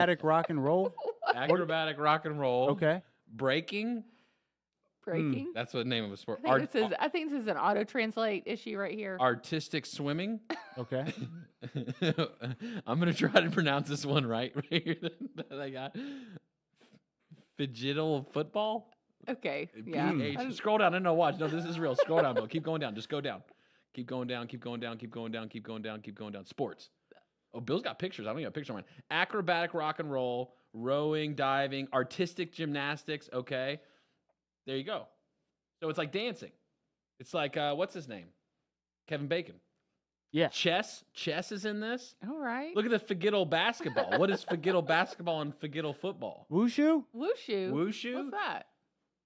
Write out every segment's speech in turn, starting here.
Acrobatic rock and roll. Acrobatic rock and roll. Okay. Breaking. Breaking. That's the name of a sport. I think this is an auto translate issue right here. Artistic swimming. Okay. I'm gonna try to pronounce this one right here that I got. Fidgetal football. Okay. Yeah. Scroll down. No, watch. No, this is real. Scroll down, Bill. Keep going down. Just go down. Keep going down. Keep going down. Keep going down. Keep going down. Keep going down. Sports. Oh, Bill's got pictures. I don't even have a picture of mine. Acrobatic rock and roll, rowing, diving, artistic gymnastics. Okay. There you go. So it's like dancing. It's like, what's his name? Kevin Bacon. Yeah. Chess. Chess is in this. All right. Look at the Fagittal basketball. What is Fagittal basketball and Fagittal football? Wushu? Wushu. Wushu? What's that?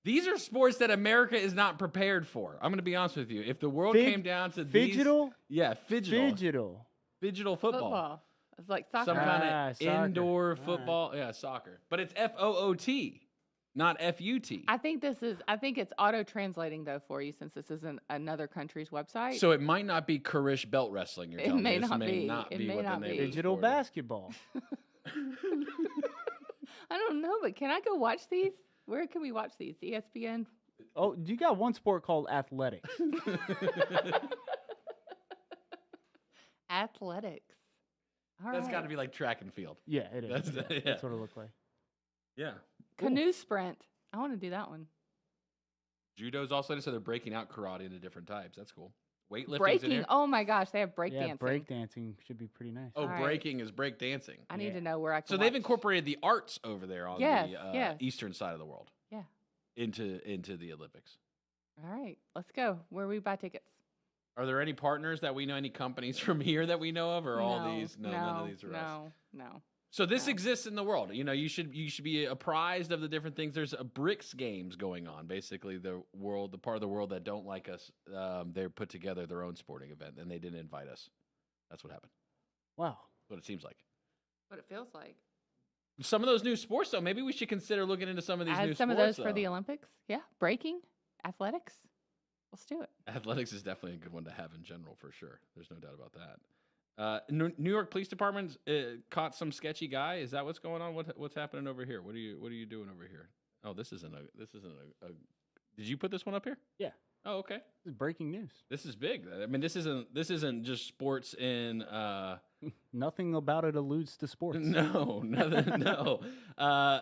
These are sports that America is not prepared for. I'm going to be honest with you. If the world came down to Fidgetal? Yeah, fidgetal. Fidgetal. Fidgetal football. It's like soccer. Some kind of soccer. indoor football. Right. Yeah, soccer. But it's FOOT, not FUT. I think it's auto translating though for you since this isn't another country's website. So it might not be Kurish belt wrestling. You're telling me. This may not be what the name is. Digital basketball. I don't know, but can I go watch these? Where can we watch these? ESPN? Oh, you got one sport called athletics. Athletics. All That's right. got to be like track and field. Yeah, it is. That's what it looked like. Yeah. Canoe sprint. I want to do that one. Judo's also, so they're breaking out karate into different types. That's cool. Weightlifting's Breaking. in here. Oh my gosh, they have break Yeah, dancing. break dancing should be pretty nice. Oh, All right. breaking is break dancing. I need to know where I can So they've incorporated the arts over there on the eastern side of the world. Yeah. Into the Olympics. All right, let's go. Where we buy tickets? Are there any partners that we know, any companies from here that we know of, or all these? No, none of these are us. No. So this exists in the world. You know, you should be apprised of the different things. There's a BRICS games going on. Basically, the part of the world that don't like us, they put together their own sporting event, and they didn't invite us. That's what happened. Wow. That's what it seems like. What it feels like. Some of those new sports, though, maybe we should consider looking into some of these new sports. Some of those for the Olympics. Yeah, breaking, athletics. Let's do it. Athletics is definitely a good one to have in general, for sure. There's no doubt about that. New York Police Department caught some sketchy guy. Is that what's going on? What's happening over here? What are you doing over here? Oh, this isn't a. Did you put this one up here? Yeah. Oh, okay. This is breaking news. This is big. I mean, this isn't just sports in. Nothing about it alludes to sports. No, nothing. No.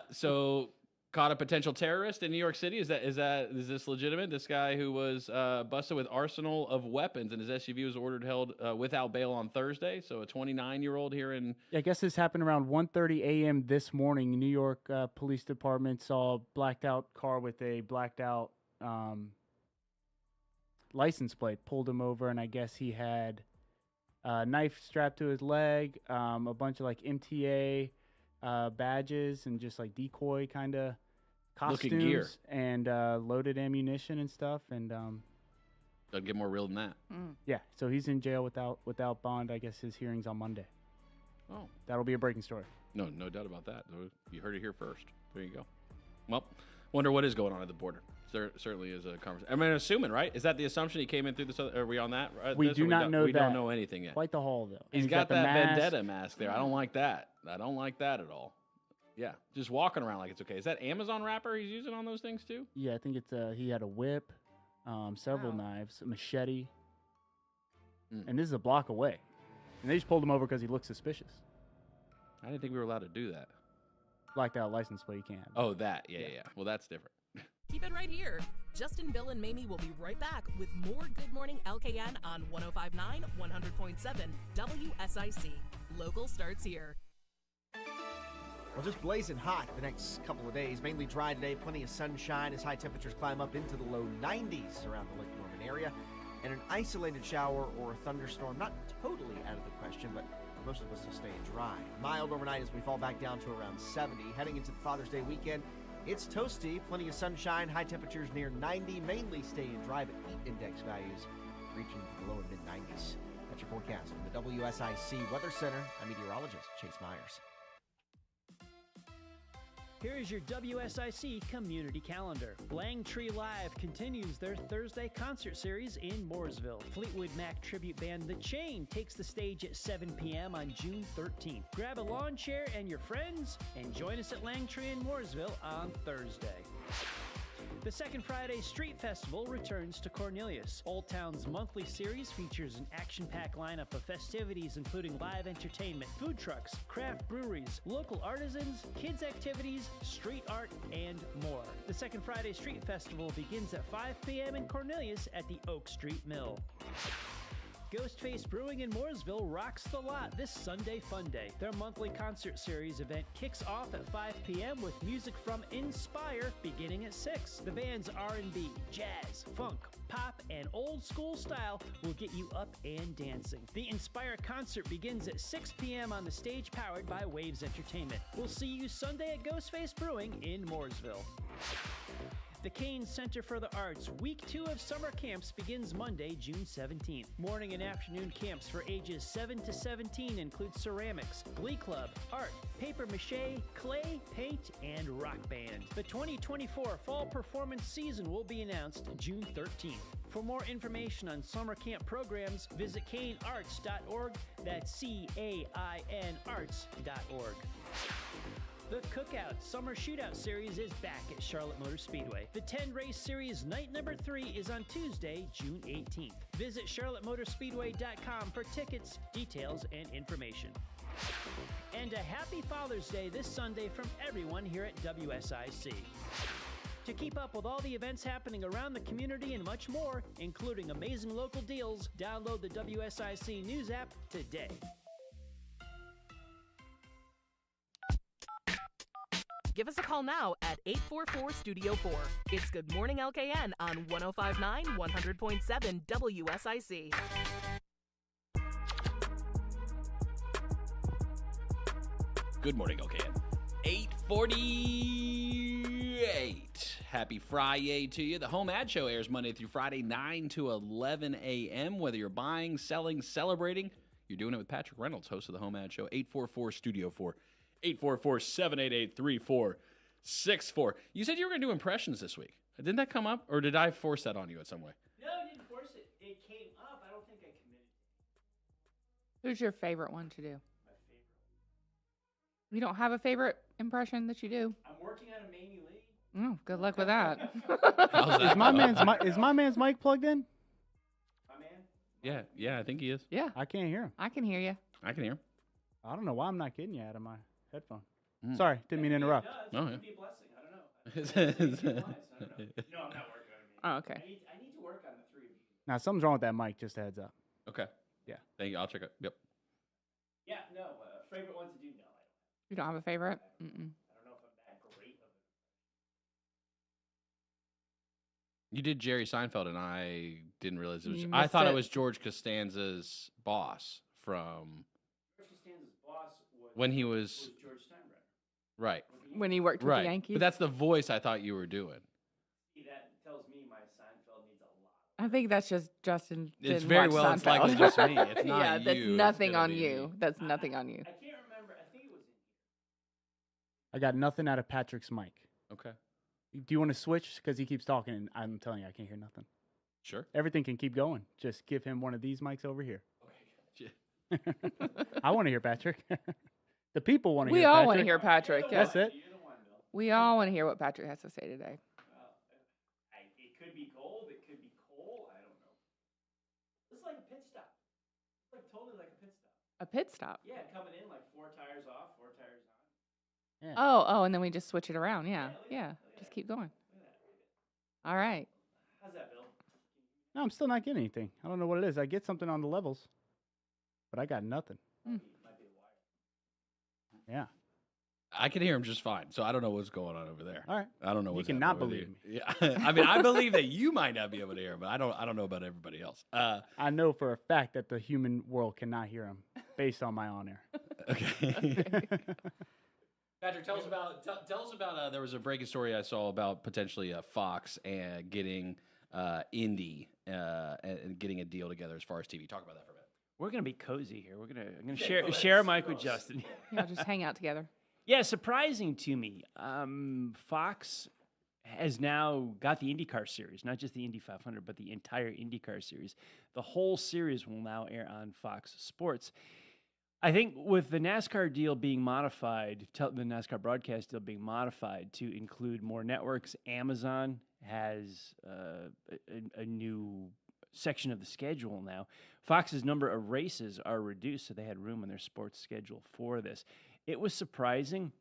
So caught a potential terrorist in New York City. Is this legitimate? This guy who was busted with arsenal of weapons and his SUV was ordered held without bail on Thursday. So a 29-year-old here in. Yeah, I guess this happened around 1:30 a.m. this morning. New York Police Department saw a blacked out car with a blacked out license plate. Pulled him over, and I guess he had a knife strapped to his leg, a bunch of like MTA badges, and just like decoy kind of costumes gear. And loaded ammunition and stuff. And Doesn't get more real than that. yeah, so he's in jail without bond. I guess his hearing's on Monday. Oh, That'll be a breaking story. no doubt about that. You heard it here first. There you go. Well, wonder what is going on at the border. There certainly is a conversation. I mean, assuming, right? Is that the assumption he came in through this? Are we on that? We do not know We that. don't know anything yet. Quite the haul, though. He's And got the that mask. vendetta mask there. I don't like that. I don't like that at all. Yeah, just walking around like it's okay. Is that Amazon wrapper he's using on those things too? Yeah, I think it's he had a whip, several Wow. knives, a machete, and this is a block away. And they just pulled him over because he looked suspicious. I didn't think we were allowed to do that. Blacked out license plate, you can't have it. Oh, that. Yeah. Well, that's different. Keep it right here. Justin, Bill, and Mamie will be right back with more Good Morning LKN on 105.9, 100.7 WSIC. Local starts here. Well, just blazing hot the next couple of days. Mainly dry today, plenty of sunshine as high temperatures climb up into the low 90s around the Lake Norman area. And an isolated shower or a thunderstorm, not totally out of the question, but most of us will stay dry. Mild overnight as we fall back down to around 70. Heading into the Father's Day weekend, it's toasty, plenty of sunshine, high temperatures near 90, mainly staying dry, but heat index values reaching the low and mid-90s. That's your forecast from the WSIC Weather Center. I'm meteorologist Chase Myers. Here is your WSIC community calendar. Langtree Live continues their Thursday concert series in Mooresville. Fleetwood Mac tribute band The Chain takes the stage at 7 p.m. on June 13th. Grab a lawn chair and your friends and join us at Langtree in Mooresville on Thursday. The Second Friday Street Festival returns to Cornelius. Old Town's monthly series features an action-packed lineup of festivities including live entertainment, food trucks, craft breweries, local artisans, kids activities, street art, and more. The Second Friday Street Festival begins at 5 p.m. in Cornelius at the Oak Street Mill. Ghostface Brewing in Mooresville rocks the lot this Sunday Fun Day. Their monthly concert series event kicks off at 5 p.m. with music from Inspire beginning at 6. The band's R&B, jazz, funk, pop, and old school style will get you up and dancing. The Inspire concert begins at 6 p.m. on the stage powered by Waves Entertainment. We'll see you Sunday at Ghostface Brewing in Mooresville. The Kane Center for the Arts Week 2 of summer camps begins Monday, June 17th. Morning and afternoon camps for ages 7 to 17 include ceramics, glee club, art, paper mache, clay, paint, and rock band. The 2024 fall performance season will be announced June 13th. For more information on summer camp programs, visit canearts.org. That's CAIN arts.org. The Cookout Summer Shootout Series is back at Charlotte Motor Speedway. The 10-race series night number 3 is on Tuesday, June 18th. Visit charlottemotorspeedway.com for tickets, details, and information. And a happy Father's Day this Sunday from everyone here at WSIC. To keep up with all the events happening around the community and much more, including amazing local deals, download the WSIC News app today. Give us a call now at 844-STUDIO-4. It's Good Morning LKN on 105.9, 100.7 WSIC. Good morning, LKN. 8:48. Happy FriYAY to you. The Home Ad Show airs Monday through Friday, 9 to 11 a.m. Whether you're buying, selling, celebrating, you're doing it with Patrick Reynolds, host of the Home Ad Show. 844-STUDIO-4. 844-788-3464. You said you were going to do impressions this week. Didn't that come up, or did I force that on you in some way? No, I didn't force it. It came up. I don't think I committed. Who's your favorite one to do? My favorite. You don't have a favorite impression that you do? I'm working on a Mamie Lee. Oh, good luck with that. How's that? Is my man's mic plugged in? My man? Yeah, I think he is. Yeah, I can't hear him. I can hear you. I can hear him. I don't know why I'm not getting you out of my headphone. Sorry, didn't mean to interrupt. Oh, It could be a blessing. I don't know. No, I'm not working on it. Oh, okay. I need to work on the 3 of you. Now, something's wrong with that mic, just a heads up. Okay. Yeah. Thank you. I'll check it. Yep. Yeah, no. Favorite one to do? No, I don't. You don't have a favorite? Mm-mm. I don't know if I'm that great of You did Jerry Seinfeld, and I didn't realize it was. You I missed thought it it. was George Costanza's boss from George Costanza's boss when he was George Steinbrenner. right. When he worked with Right. the Yankees? But that's the voice I thought you were doing. See, that tells me my Seinfeld needs a lot. I think that's just Justin. It's didn't very watch well. It's Seinfeld. likely just me. It's not yeah, you. that's It's nothing gonna on be you. me. That's nothing on you. I can't remember. I think it was in here. I got nothing out of Patrick's mic. Okay. Do you want to switch? Because he keeps talking, and I'm telling you, I can't hear nothing. Sure. Everything can keep going. Just give him one of these mics over here. Okay. I want to hear Patrick. The people want to We hear all Patrick. want to hear Patrick. Yeah. That's it. You're the one, Bill. We all want to hear what Patrick has to say today. It could be gold. It could be coal. I don't know. It's like a pit stop. It's like totally like a pit stop. A pit stop. Yeah, coming in like 4 tires off, 4 tires on. Yeah. Oh, and then we just switch it around. Yeah, look at yeah. that, look at Just that. keep going. Look at that. All right. How's that, Bill? No, I'm still not getting anything. I don't know what it is. I get something on the levels, but I got nothing. Might be the wire. Yeah. I can hear him just fine, so I don't know what's going on over there. All right. I don't know You what's cannot happening believe over there. Yeah. I mean, I believe that you might not be able to hear him, but I don't know about everybody else. I know for a fact that the human world cannot hear him based on my on air. Okay. Patrick, tell us about there was a breaking story I saw about potentially Fox and getting Indy and getting a deal together as far as TV. Talk about that for a minute. We're gonna be cozy here. I'm gonna share a mic with Justin. Y'all just hang out together. Yeah, surprising to me. Fox has now got the IndyCar series, not just the Indy 500, but the entire IndyCar series. The whole series will now air on Fox Sports. I think with the NASCAR deal being modified, the NASCAR broadcast deal being modified to include more networks, Amazon has a new section of the schedule now. Fox's number of races are reduced, so they had room in their sports schedule for this. It was surprising.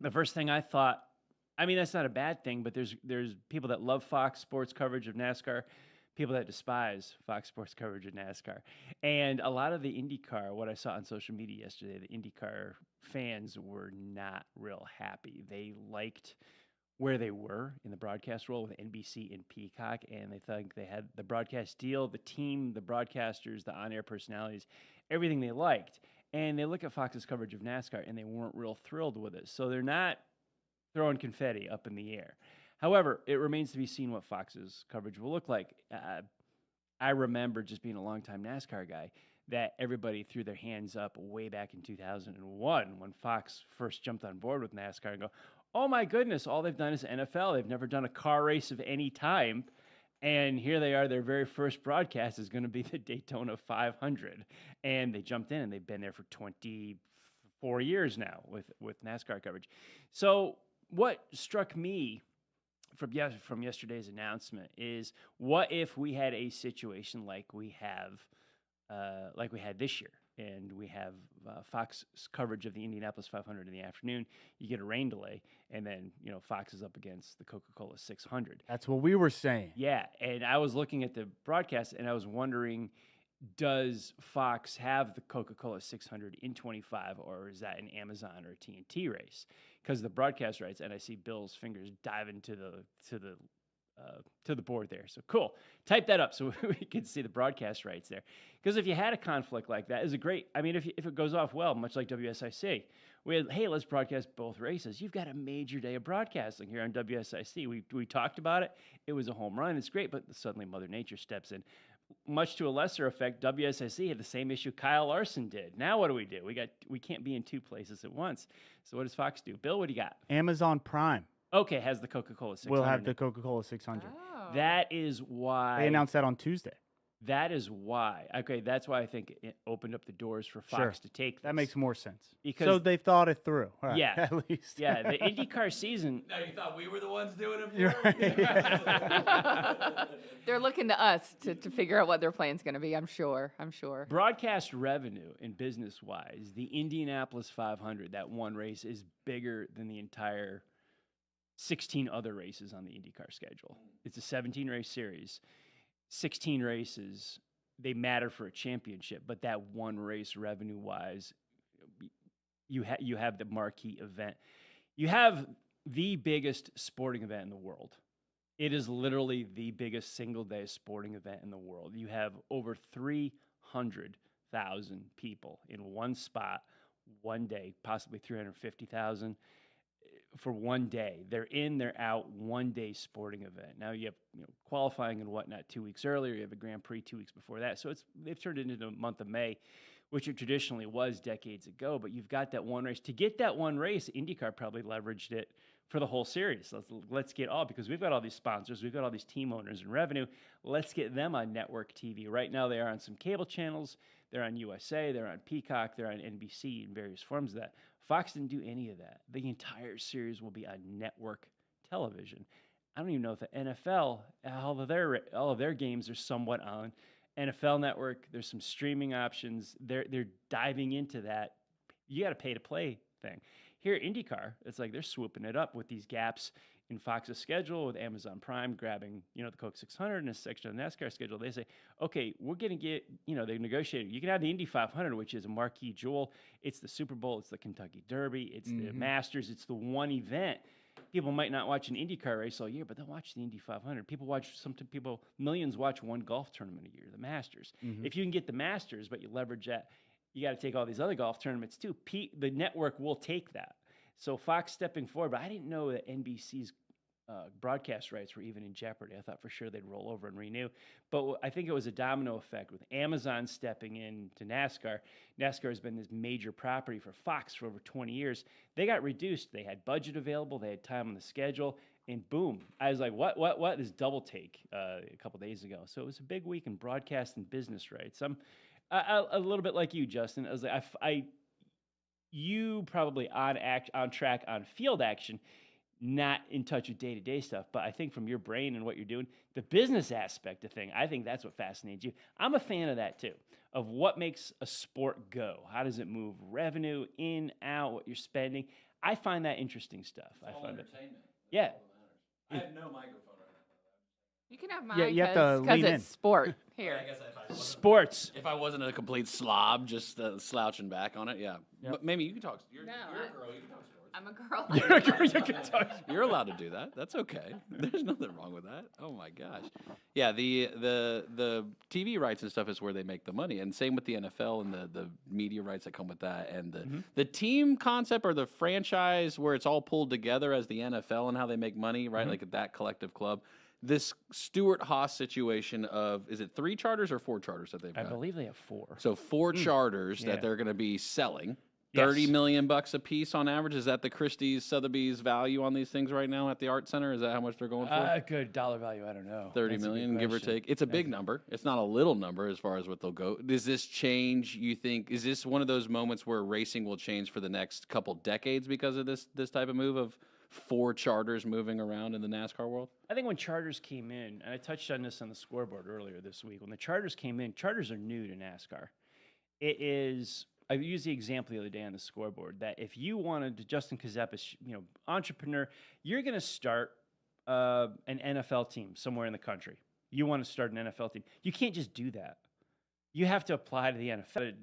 The first thing I thought, I mean, that's not a bad thing, but there's people that love Fox Sports coverage of NASCAR, people that despise Fox Sports coverage of NASCAR. And a lot of the IndyCar, what I saw on social media yesterday, the IndyCar fans were not real happy. They liked where they were in the broadcast role with NBC and Peacock, and they think they had the broadcast deal, the team, the broadcasters, the on-air personalities, everything they liked. And they look at Fox's coverage of NASCAR, and they weren't real thrilled with it. So they're not throwing confetti up in the air. However, it remains to be seen what Fox's coverage will look like. I remember just being a longtime NASCAR guy that everybody threw their hands up way back in 2001 when Fox first jumped on board with NASCAR and go, oh my goodness, all they've done is NFL. They've never done a car race of any time. And here they are, their very first broadcast is going to be the Daytona 500. And they jumped in, and they've been there for 24 years now with NASCAR coverage. So what struck me from yesterday's announcement is, what if we had a situation like we had this year, and we have Fox coverage of the Indianapolis 500 in the afternoon. You get a rain delay, and then Fox is up against the Coca-Cola 600. That's what we were saying. Yeah, and I was looking at the broadcast, and I was wondering, does Fox have the Coca-Cola 600 in 25, or is that an Amazon or a TNT race? Because the broadcast rights, and I see Bill's fingers diving to the board there. So cool. Type that up so we can see the broadcast rights there. Because if you had a conflict like that, is a great. I mean, if it goes off well, much like WSIC, we had, hey, let's broadcast both races. You've got a major day of broadcasting here on WSIC. We talked about it. It was a home run. It's great, but suddenly Mother Nature steps in. Much to a lesser effect, WSIC had the same issue Kyle Larson did. Now what do? We can't be in two places at once. So what does Fox do? Bill, what do you got? Amazon Prime Okay, has the Coca-Cola 600. will have the Coca-Cola 600. Oh. That is why They announced that on Tuesday. That is why. Okay, that's why I think it opened up the doors for Fox Sure. to take this. That makes more sense. Because so they've thought it through. All right, Yeah. At least. yeah, the IndyCar season. Now you thought we were the ones doing it? You're For They're looking to us to figure out what their plan's going to be, I'm sure. Broadcast revenue and business-wise, the Indianapolis 500, that one race, is bigger than the entire 16 other races on the IndyCar schedule. It's a 17-race series. 16 races, they matter for a championship, but that one race revenue-wise, you have the marquee event. You have the biggest sporting event in the world. It is literally the biggest single-day sporting event in the world. You have over 300,000 people in one spot, one day, possibly 350,000 for one day. They're in, they're out, one-day sporting event. Now you have qualifying and whatnot 2 weeks earlier. You have a Grand Prix 2 weeks before that. So they've turned it into the month of May, which it traditionally was decades ago. But you've got that one race. To get that one race, IndyCar probably leveraged it for the whole series. Let's get all, because we've got all these sponsors, we've got all these team owners and revenue. Let's get them on network TV. Right now they are on some cable channels. They're on USA, they're on Peacock, they're on NBC in various forms of that. Fox didn't do any of that. The entire series will be on network television. I don't even know if the NFL, all of their games are somewhat on NFL Network. There's some streaming options. They're diving into that. You got to pay to play thing. Here at IndyCar, it's like they're swooping it up with these gaps in Fox's schedule, with Amazon Prime grabbing, the Coke 600 and a section of the NASCAR schedule. They say, okay, we're going to get, they negotiated. You can have the Indy 500, which is a marquee jewel. It's the Super Bowl. It's the Kentucky Derby. It's the Masters. It's the one event. People might not watch an IndyCar race all year, but they'll watch the Indy 500. Millions watch one golf tournament a year, the Masters. If you can get the Masters, but you leverage that, you got to take all these other golf tournaments too. The network will take that. So Fox stepping forward, but I didn't know that NBC's broadcast rights were even in jeopardy. I thought for sure they'd roll over and renew. But I think it was a domino effect with Amazon stepping in to NASCAR. NASCAR has been this major property for Fox for over 20 years. They got reduced. They had budget available. They had time on the schedule. And boom, I was like, what? This double take a couple days ago. So it was a big week in broadcast and business rights. I'm a little bit like you, Justin. I was like, you probably on track on field action, not in touch with day-to-day stuff. But I think from your brain and what you're doing, the business aspect of thing, I think that's what fascinates you. I'm a fan of that too, of what makes a sport go. How does it move revenue in, out, what you're spending? I find that interesting stuff. It's all entertainment. Yeah. I have no microphone right now. You can have mine. Yeah, you have to lean in. It's sport. Here. I guess if I wasn't, Sports. if I wasn't a complete slob, just slouching back on it, yeah. Yep. But maybe you can talk. You're a girl. You can talk sports. I'm a girl. You're a girl, you can talk. You're allowed to do that. That's okay. There's nothing wrong with that. Oh my gosh. Yeah, the TV rights and stuff is where they make the money, and same with the NFL and the media rights that come with that, and the team concept or the franchise where it's all pulled together as the NFL and how they make money, right? Like that collective club. This Stuart Haas situation of, is it 3 charters or 4 charters that they've got? I believe they have 4. So 4 charters Yeah. that they're going to be selling. Yes. $30 million a piece on average. Is that the Christie's, Sotheby's value on these things right now at the Art Center? Is that how much they're going for? Good dollar value. I don't know. 30 That's a good million, give or question. take. It's a big number. It's not a little number as far as what they'll go. Does this change, you think? Is this one of those moments where racing will change for the next couple decades because of this type of move of 4 charters moving around in the NASCAR world? I think when charters came in, and I touched on this on the scoreboard earlier this week, when the charters came in, charters are new to NASCAR. It is, I used the example the other day on the scoreboard, that if you wanted to, Justin Ckezepis, entrepreneur, you're going to start an NFL team somewhere in the country. You want to start an NFL team. You can't just do that. You have to apply to the NFL,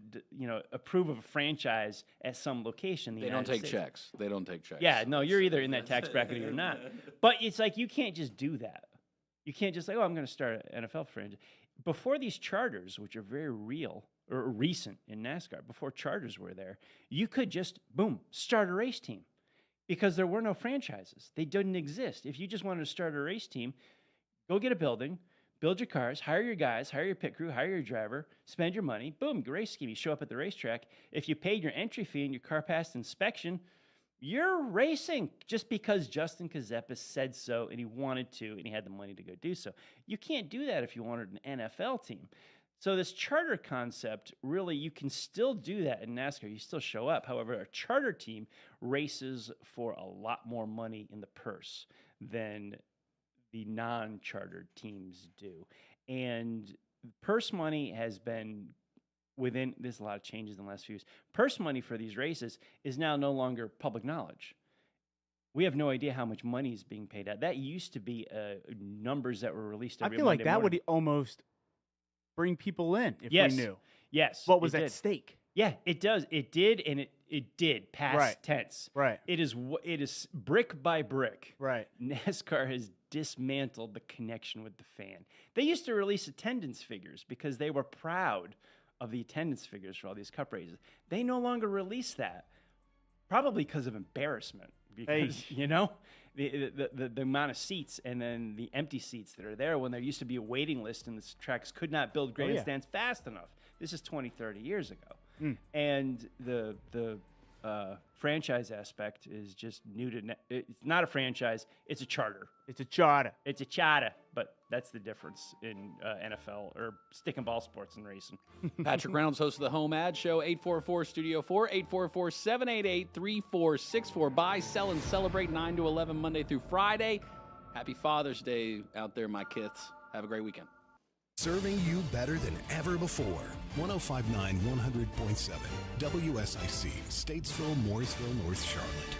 approve of a franchise at some location. They don't take checks. They don't take checks. Yeah, no, you're either in that tax bracket or you're not. But it's like you can't just do that. You can't just say, I'm going to start an NFL franchise. Before these charters, which are very real or recent in NASCAR, before charters were there, you could just, boom, start a race team because there were no franchises. They didn't exist. If you just wanted to start a race team, go get a building, build your cars, hire your guys, hire your pit crew, hire your driver, spend your money, boom, race scheme. You show up at the racetrack. If you paid your entry fee and your car passed inspection, you're racing just because Justin Ckezepis said so and he wanted to and he had the money to go do so. You can't do that if you wanted an NFL team. So this charter concept, really, you can still do that in NASCAR. You still show up. However, a charter team races for a lot more money in the purse than the non-chartered teams do. And purse money has been there's a lot of changes in the last few years. Purse money for these races is now no longer public knowledge. We have no idea how much money is being paid out. That used to be numbers that were released every I feel Monday like that morning. would almost bring people in if Yes. we knew Yes. what was it at did. stake. Yeah, it does. It did, and it did. Past Right. tense. Right. It is brick by brick. Right. NASCAR has dismantled the connection with the fan. They used to release attendance figures because they were proud of the attendance figures for all these cup races. They no longer release that, probably because of embarrassment. Because the amount of seats and then the empty seats that are there when there used to be a waiting list and the tracks could not build grandstands fast enough. This is 20, 30 years ago. And the franchise aspect is just new to it's not a franchise, it's a charter. It's a charter. It's a charter, but that's the difference in NFL or stick and ball sports and racing. Patrick Reynolds, host of the Home Ad Show, 844-STUDIO-4, 844-788-3464. Buy, sell, and celebrate 9 to 11 Monday through Friday. Happy Father's Day out there, my kids. Have a great weekend. Serving you better than ever before. 105.9, 100.7. WSIC, Statesville, Mooresville, North Charlotte.